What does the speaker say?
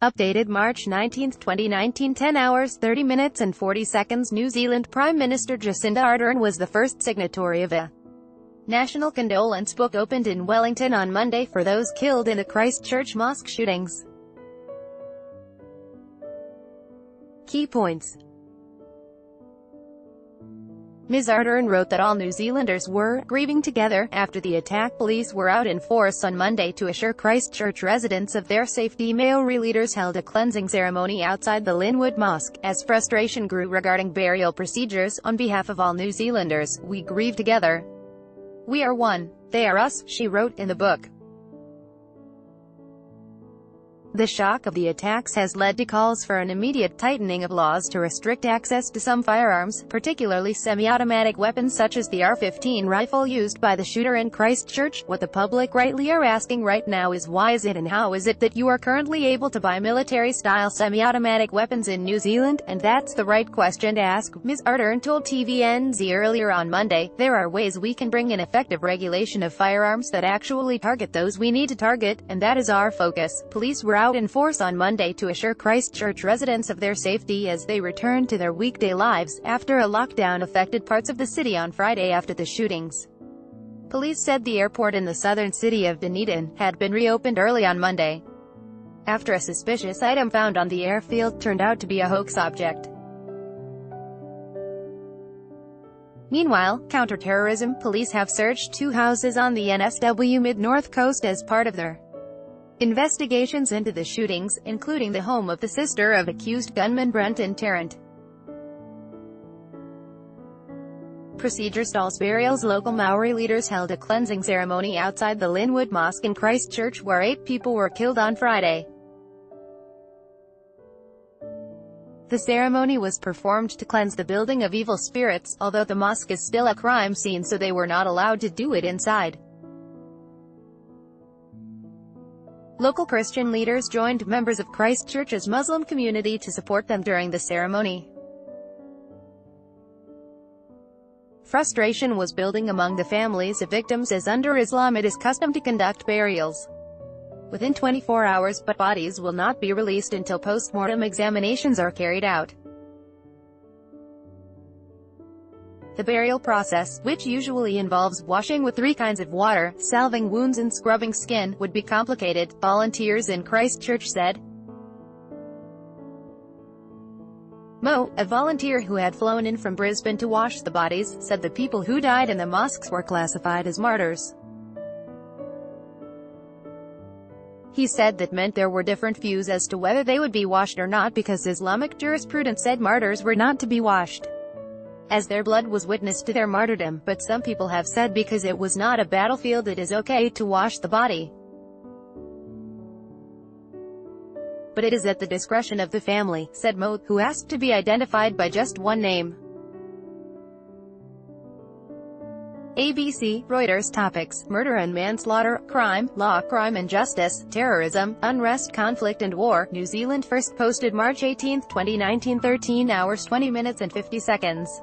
Updated March 19, 2019, 10 hours, 30 minutes and 40 seconds. New Zealand Prime Minister Jacinda Ardern was the first signatory of a national condolence book opened in Wellington on Monday for those killed in the Christchurch mosque shootings. Key points. Ms. Ardern wrote that all New Zealanders were grieving together after the attack. Police were out in force on Monday to assure Christchurch residents of their safety. Maori leaders held a cleansing ceremony outside the Linwood Mosque, as frustration grew regarding burial procedures. On behalf of all New Zealanders, we grieve together. We are one. They are us, she wrote in the book. The shock of the attacks has led to calls for an immediate tightening of laws to restrict access to some firearms, particularly semi-automatic weapons such as the AR-15 rifle used by the shooter in Christchurch. What the public rightly are asking right now is why is it and how is it that you are currently able to buy military-style semi-automatic weapons in New Zealand? And that's the right question to ask, Ms. Ardern told TVNZ earlier on Monday. There are ways we can bring in effective regulation of firearms that actually target those we need to target, and that is our focus. Police were out in force on Monday to assure Christchurch residents of their safety as they returned to their weekday lives, after a lockdown affected parts of the city on Friday after the shootings. Police said the airport in the southern city of Dunedin had been reopened early on Monday, after a suspicious item found on the airfield turned out to be a hoax object. Meanwhile, counter-terrorism police have searched 2 houses on the NSW Mid-North Coast as part of their investigations into the shootings, including the home of the sister of accused gunman Brenton Tarrant. Procedure stalls burials. Local Maori leaders held a cleansing ceremony outside the Linwood Mosque in Christchurch where 8 people were killed on Friday. The ceremony was performed to cleanse the building of evil spirits, although the mosque is still a crime scene so they were not allowed to do it inside. Local Christian leaders joined members of Christchurch's Muslim community to support them during the ceremony. Frustration was building among the families of victims as under Islam it is custom to conduct burials within 24 hours, but bodies will not be released until post-mortem examinations are carried out. The burial process, which usually involves washing with 3 kinds of water, salving wounds and scrubbing skin, would be complicated, volunteers in Christchurch said. Mo, a volunteer who had flown in from Brisbane to wash the bodies, said the people who died in the mosques were classified as martyrs. He said that meant there were different views as to whether they would be washed or not because Islamic jurisprudence said martyrs were not to be washed, as their blood was witness to their martyrdom, but some people have said because it was not a battlefield it is okay to wash the body. But it is at the discretion of the family, said Mo, who asked to be identified by just one name. ABC, Reuters. Topics: murder and manslaughter, crime, law, crime and justice, terrorism, unrest, conflict and war. New Zealand first posted March 18, 2019, 13 hours 20 minutes and 50 seconds.